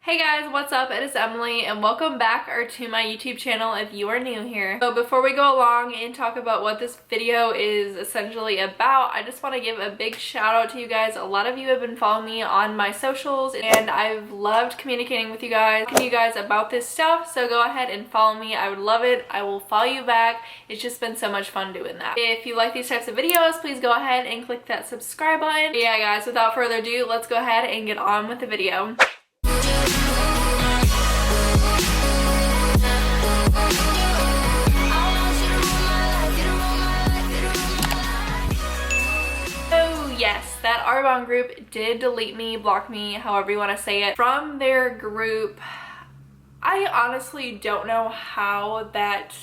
Hey guys, what's up? It is Emily and welcome back to my YouTube channel if you are new here. So before we go along and talk about what this video is essentially about, I just want to give a big shout out to you guys. A lot of you have been following me on my socials and I've loved communicating with you guys, talking to you guys about this stuff. So go ahead and follow me. I would love it. I will follow you back. It's just been so much fun doing that. If you like these types of videos, please go ahead and click that subscribe button. But yeah guys, without further ado, let's go ahead and get on with the video. Yes, that Arbonne group did delete me, block me, however you want to say it, from their group. I honestly don't know how that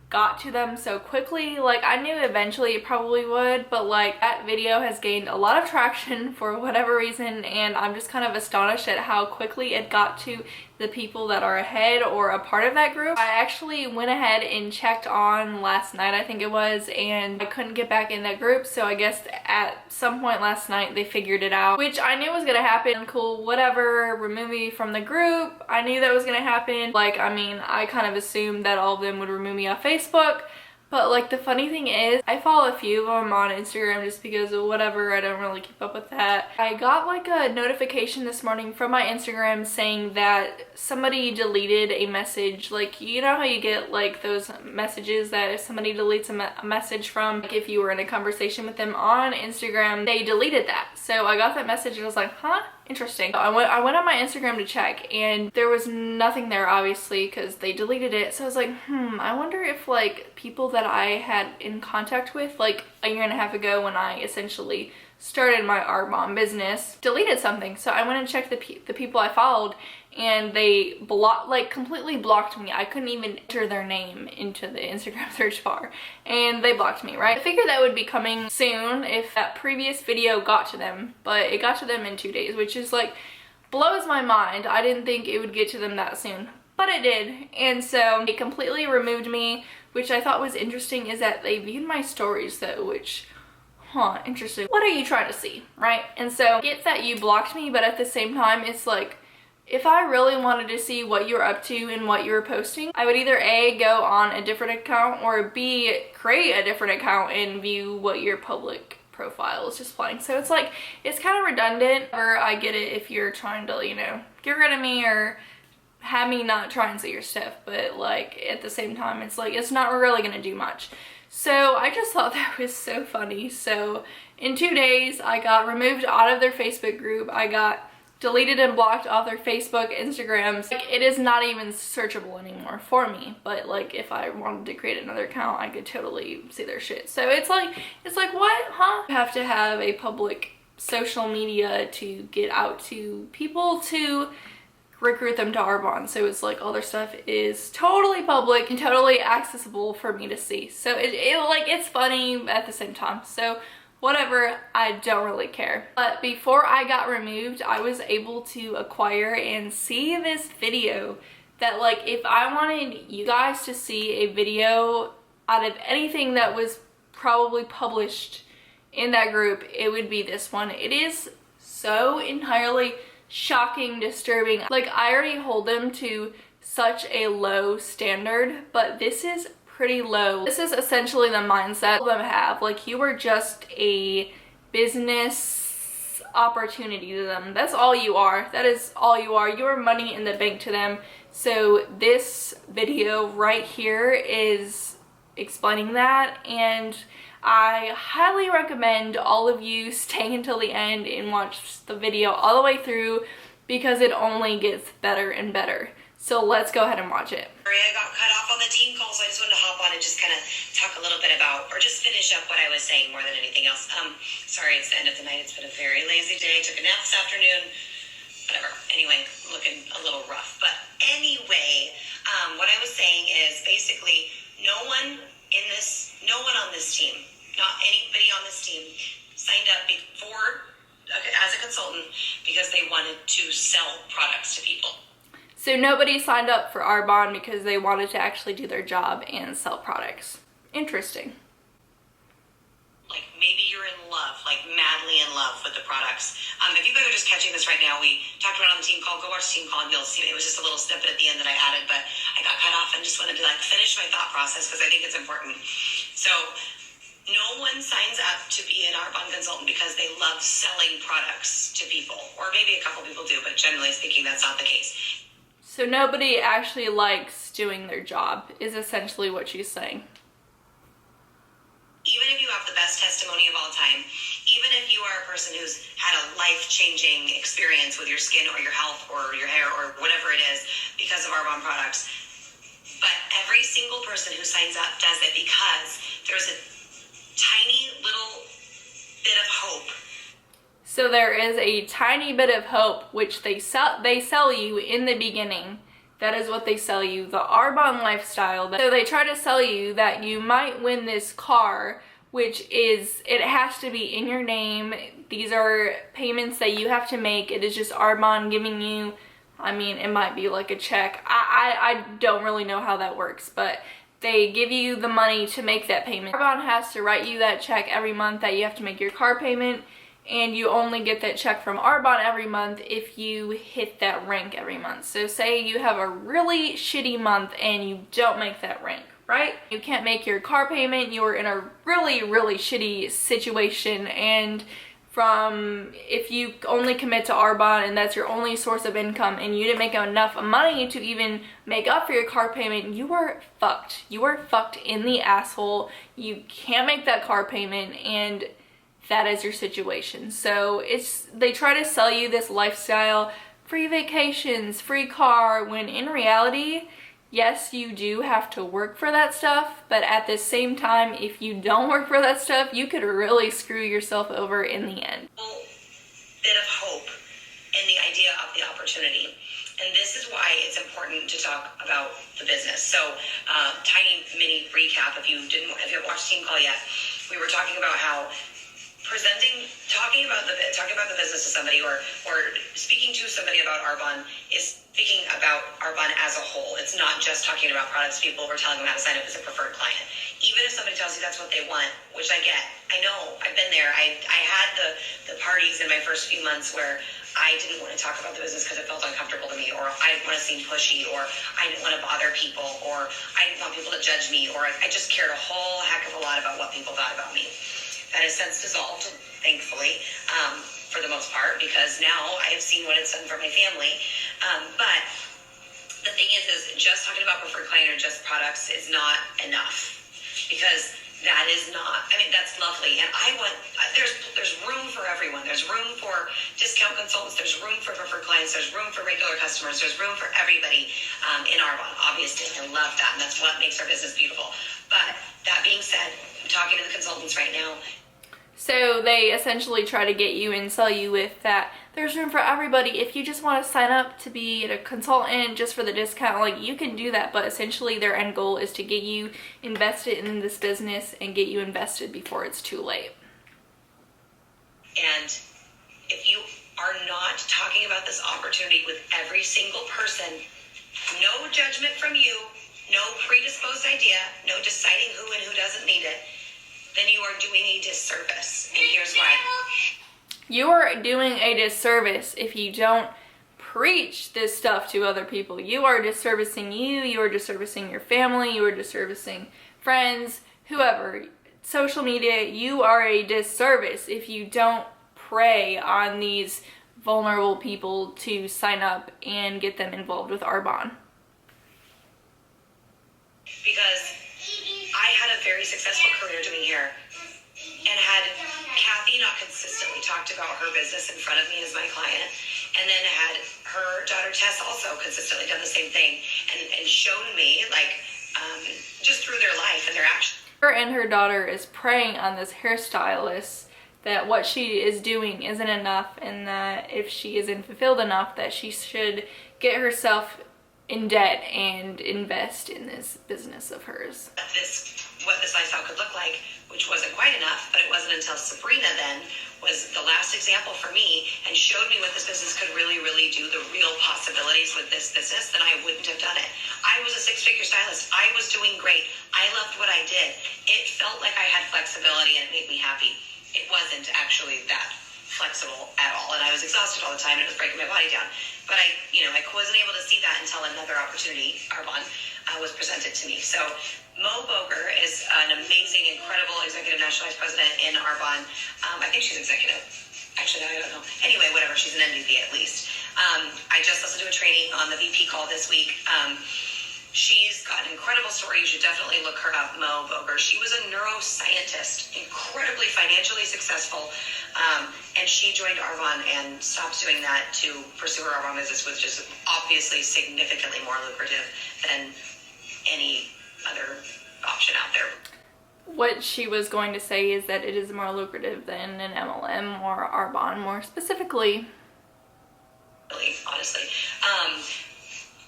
got to them so quickly. Like, I knew eventually it probably would, but like that video has gained a lot of traction for whatever reason, and I'm just kind of astonished at how quickly it got to the people that are ahead or a part of that group. I actually went ahead and checked on last night, I think it was, and I couldn't get back in that group, so I guess at some point last night they figured it out, which I knew was gonna happen. Cool, whatever, remove me from the group. I knew that was gonna happen. Like, I mean, I kind of assumed that all of them would remove me off Facebook. But like the funny thing is, I follow a few of them on Instagram just because of whatever, I don't really keep up with that. I got like a notification this morning from my Instagram saying that somebody deleted a message. Like, you know how you get like those messages that if somebody deletes a message from, like if you were in a conversation with them on Instagram, they deleted that. So I got that message and I was like, huh? Interesting. So I went on my Instagram to check and there was nothing there, obviously, because they deleted it. So I was like, I wonder if like people that I had in contact with like a year and a half ago when I essentially started my Arbonne business deleted something. So I went and checked the people I followed, and they completely blocked me. I couldn't even enter their name into the Instagram search bar, and they blocked me, right? I figured that would be coming soon if that previous video got to them, but it got to them in 2 days, which is like blows my mind. I didn't think it would get to them that soon, but it did. And so it completely removed me, which I thought was interesting is that they viewed my stories though, which interesting. What are you trying to see, right? And so it's that you blocked me, but at the same time it's like, if I really wanted to see what you're up to and what you're posting, I would either A, go on a different account, or B, create a different account and view what your public profile is displaying. So it's like, it's kind of redundant, or I get it if you're trying to, you know, get rid of me or have me not try and see your stuff, but like at the same time it's like, it's not really gonna do much. So I just thought that was so funny. So in 2 days I got removed out of their Facebook group. I got deleted and blocked off their Facebook, Instagrams. Like, it is not even searchable anymore for me, but like if I wanted to create another account I could totally see their shit. So it's like what, huh? You have to have a public social media to get out to people to recruit them to Arbonne. So it's like all their stuff is totally public and totally accessible for me to see. So it's funny at the same time. So whatever, I don't really care. But before I got removed, I was able to acquire and see this video that, like, if I wanted you guys to see a video out of anything that was probably published in that group, it would be this one. It is so entirely shocking, disturbing. Like, I already hold them to such a low standard, but this is pretty low. This is essentially the mindset of them have. Like, you are just a business opportunity to them. That's all you are. That is all you are. You are money in the bank to them. So this video right here is explaining that, and I highly recommend all of you stay until the end and watch the video all the way through, because it only gets better and better. So let's go ahead and watch it. I got cut off on the team call, so I just wanted to hop on and just kind of talk a little bit about, or just finish up what I was saying more than anything else. Sorry, it's the end of the night. It's been a very lazy day. Took a nap this afternoon. Whatever. Anyway, looking a little rough. But anyway, what I was saying is basically no one on this team, not anybody on this team, signed up before as a consultant because they wanted to sell products to people. So nobody signed up for Arbonne because they wanted to actually do their job and sell products. Interesting. like maybe you're in love, like madly in love with the products. If you guys are just catching this right now, we talked about it on the team call. Go watch the team call and you'll see it was just a little snippet at the end that I added, but I got cut off and just wanted to like finish my thought process because I think it's important. So no one signs up to be an Arbonne consultant because they love selling products to people, or maybe a couple people do, but generally speaking, that's not the case. So nobody actually likes doing their job, is essentially what she's saying. Even if you have the best testimony of all time, even if you are a person who's had a life-changing experience with your skin or your health or your hair or whatever it is because of Arbonne products, but every single person who signs up does it because there's a tiny little bit of hope. So there is a tiny bit of hope, which they sell you in the beginning. That is what they sell you, the Arbonne lifestyle. So they try to sell you that you might win this car, which is, it has to be in your name. These are payments that you have to make. It is just Arbonne giving you, I mean, it might be like a check. I don't really know how that works, but they give you the money to make that payment. Arbonne has to write you that check every month that you have to make your car payment. And you only get that check from Arbonne every month if you hit that rank every month. So say you have a really shitty month and you don't make that rank, right? You can't make your car payment, you're in a really, really shitty situation, and if you only commit to Arbonne and that's your only source of income and you didn't make enough money to even make up for your car payment, you are fucked. You are fucked in the asshole. You can't make that car payment, and that is your situation. So they try to sell you this lifestyle, free vacations, free car, when in reality, yes, you do have to work for that stuff, but at the same time, if you don't work for that stuff, you could really screw yourself over in the end. Bit of hope in the idea of the opportunity. And this is why it's important to talk about the business. So, tiny mini recap, if you haven't watched Team Call yet, we were talking about how talking about the business to somebody or speaking to somebody about Arbonne is speaking about Arbonne as a whole. It's not just talking about products people or telling them how to sign up as a preferred client. Even if somebody tells you that's what they want, which I get, I know, I've been there. I had the parties in my first few months where I didn't want to talk about the business because it felt uncomfortable to me, or I didn't want to seem pushy, or I didn't want to bother people, or I didn't want people to judge me, or I just cared a whole heck of a lot about what people thought about me. That has since dissolved, thankfully, for the most part, because now I've seen what it's done for my family. But the thing is just talking about preferred client or just products is not enough, because that is not, I mean, that's lovely. And there's room for everyone. There's room for discount consultants. There's room for preferred clients. There's room for regular customers. There's room for everybody in Arbonne. Obviously, I love that. And that's what makes our business beautiful. But that being said, I'm talking to the consultants right now. So they essentially try to get you and sell you with that there's room for everybody. If you just want to sign up to be a consultant just for the discount, like, you can do that, but essentially their end goal is to get you invested in this business and get you invested before it's too late. And if you are not talking about this opportunity with every single person, no judgment from you, no predisposed idea, no deciding who and who doesn't need it, then you are doing a disservice. And here's why. You are doing a disservice if you don't preach this stuff to other people. You are disservicing you are disservicing your family, you are disservicing friends, whoever. Social media, you are a disservice if you don't prey on these vulnerable people to sign up and get them involved with Arbonne. Because I had a very successful career doing hair, and had Kathy not consistently talked about her business in front of me as my client, and then had her daughter Tess also consistently done the same thing and shown me, like, just through their life and their actions. Her and her daughter is preying on this hairstylist that what she is doing isn't enough, and that if she isn't fulfilled enough, that she should get herself in debt and invest in this business of hers. What this lifestyle could look like, which wasn't quite enough, but it wasn't until Sabrina then was the last example for me and showed me what this business could really, really do, the real possibilities with this business, then I wouldn't have done it. I I was a six-figure stylist. I was doing great. I loved what I did. It felt like I had flexibility and it made me happy. It wasn't actually that flexible at all. And I was exhausted all the time and it was breaking my body down. But I wasn't able to see that until another opportunity, Arbonne, was presented to me. So Mo Boger is an amazing, incredible executive national vice president in Arbonne. I think she's executive. Actually, I don't know. Anyway, whatever. She's an MVP at least. I just listened to a training on the VP call this week. She's got an incredible story. You should definitely look her up, Mo Boger. She was a neuroscientist, incredibly financially successful, and she joined Arbonne and stopped doing that to pursue her Arbonne business, which is obviously significantly more lucrative than any other option out there. What she was going to say is that it is more lucrative than an MLM or Arbonne, more specifically. Really, honestly.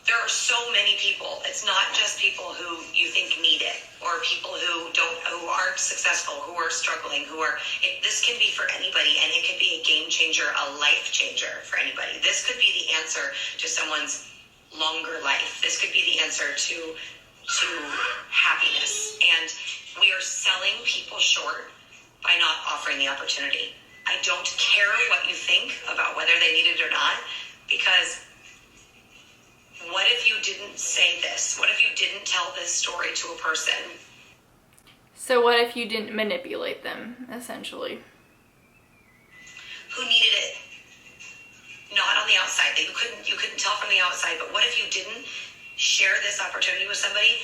There are so many people. It's not just people who you think need it, or people who aren't successful, who are struggling, this can be for anybody, and it could be a game changer, a life changer for anybody. This could be the answer to someone's longer life. This could be the answer to happiness. And we are selling people short by not offering the opportunity. I don't care what you think about whether they need it or not, because what if you didn't say this? What if you didn't tell this story to a person? So what if you didn't manipulate them, essentially? Who needed it? Not on the outside. You couldn't tell from the outside, but what if you didn't share this opportunity with somebody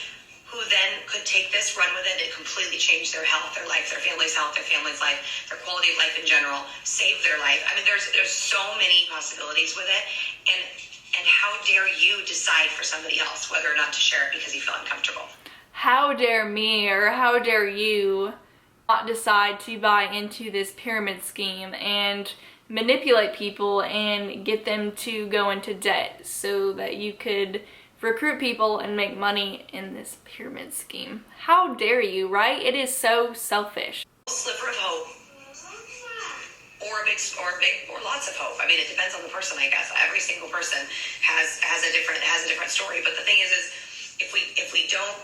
who then could take this, run with it, and completely change their health, their life, their family's health, their family's life, their quality of life in general, save their life? I mean, there's so many possibilities with it, and how dare you decide for somebody else whether or not to share it because you feel uncomfortable? How dare me, or how dare you not decide to buy into this pyramid scheme and manipulate people and get them to go into debt so that you could recruit people and make money in this pyramid scheme? How dare you, right? It is so selfish. Sliver of hope, or lots of hope. I mean, it depends on the person, I guess. Every single person has a different story. But the thing is if we don't,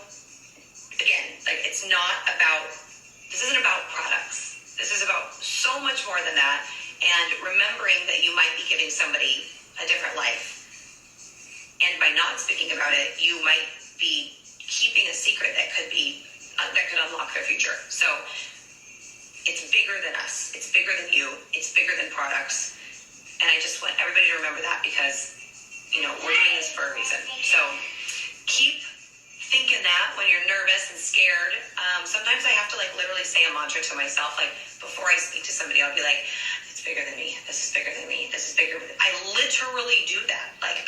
again, like, this isn't about products. This is about so much more than that. And remembering that you might be giving somebody a different life. And by not speaking about it, you might be keeping a secret that could unlock their future. So it's bigger than us. It's bigger than you. It's bigger than products. And I just want everybody to remember that, because, we're doing this for a reason. So keep thinking that when you're nervous and scared. Sometimes I have to literally say a mantra to myself. Like, before I speak to somebody, I'll be like, it's bigger than me. This is bigger than me. This is bigger. I literally do that. Like,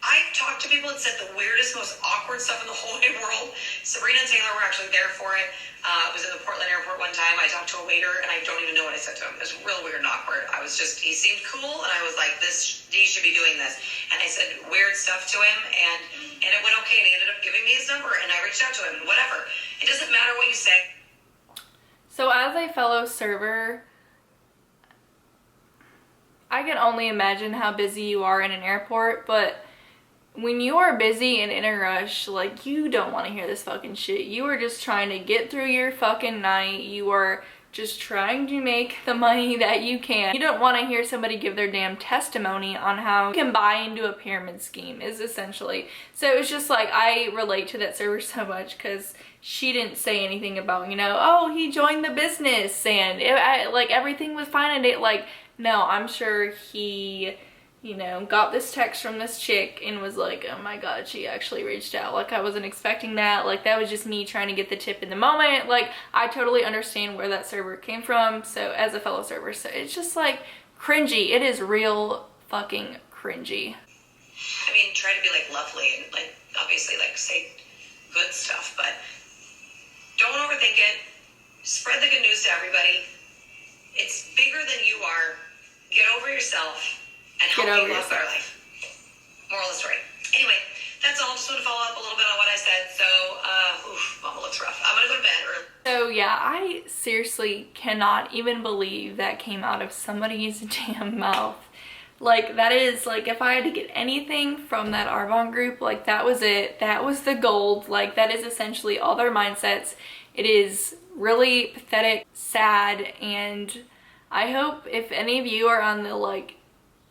I've talked to people and said the weirdest, most awkward stuff in the whole wide world. Sabrina and Taylor were actually there for it. I was in the Portland airport one time. I talked to a waiter, and I don't even know what I said to him. It was real weird and awkward. He seemed cool, and I was like, he should be doing this. And I said weird stuff to him, and it went okay, and he ended up giving me his number, and I reached out to him, and whatever. It doesn't matter what you say. So as a fellow server, I can only imagine how busy you are in an airport, but when you are busy and in a rush, you don't want to hear this fucking shit. You are just trying to get through your fucking night. You are just trying to make the money that you can. You don't want to hear somebody give their damn testimony on how you can buy into a pyramid scheme, is essentially. So it's just I relate to that server so much, because she didn't say anything about, oh, he joined the business and everything was fine and no, I'm sure he got this text from this chick and was like, oh my god, she actually reached out. I wasn't expecting that. That was just me trying to get the tip in the moment. I totally understand where that server came from. So as a fellow server, so it's just cringy. It is real fucking cringy. I mean, try to be lovely and obviously say good stuff, but don't overthink it. Spread the good news to everybody. It's bigger than you are. Get over yourself. And help people live their life. Moral of the story. Anyway, that's all. Just want to follow up a little bit on what I said. So, mama looks rough. I'm going to go to bed early. So yeah, I seriously cannot even believe that came out of somebody's damn mouth. Like, that is, like, if I had to get anything from that Arbonne group, like, that was it. That was the gold. Like, that is essentially all their mindsets. It is really pathetic, sad, and I hope if any of you are on the, like,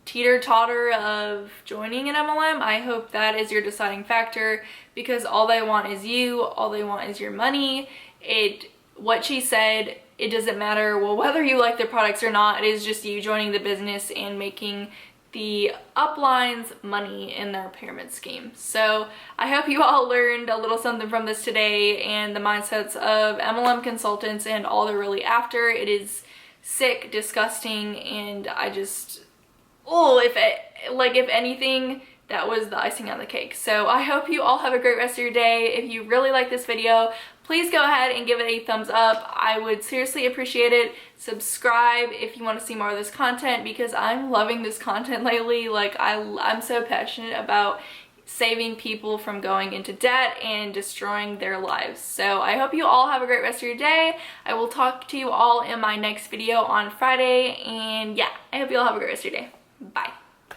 teeter-totter of joining an MLM, I hope that is your deciding factor, because all they want is you, all they want is your money. What she said, it doesn't matter, well, whether you like their products or not, it is just you joining the business and making the uplines money in their pyramid scheme. So I hope you all learned a little something from this today and the mindsets of MLM consultants and all they're really after. It is sick, disgusting, and I just, if anything, that was the icing on the cake. So I hope you all have a great rest of your day. If you really like this video, please go ahead and give it a thumbs up. I would seriously appreciate it. Subscribe if you want to see more of this content, because I'm loving this content lately. Like, I'm so passionate about saving people from going into debt and destroying their lives. So I hope you all have a great rest of your day. I will talk to you all in my next video on Friday. And yeah, I hope you all have a great rest of your day. Bye.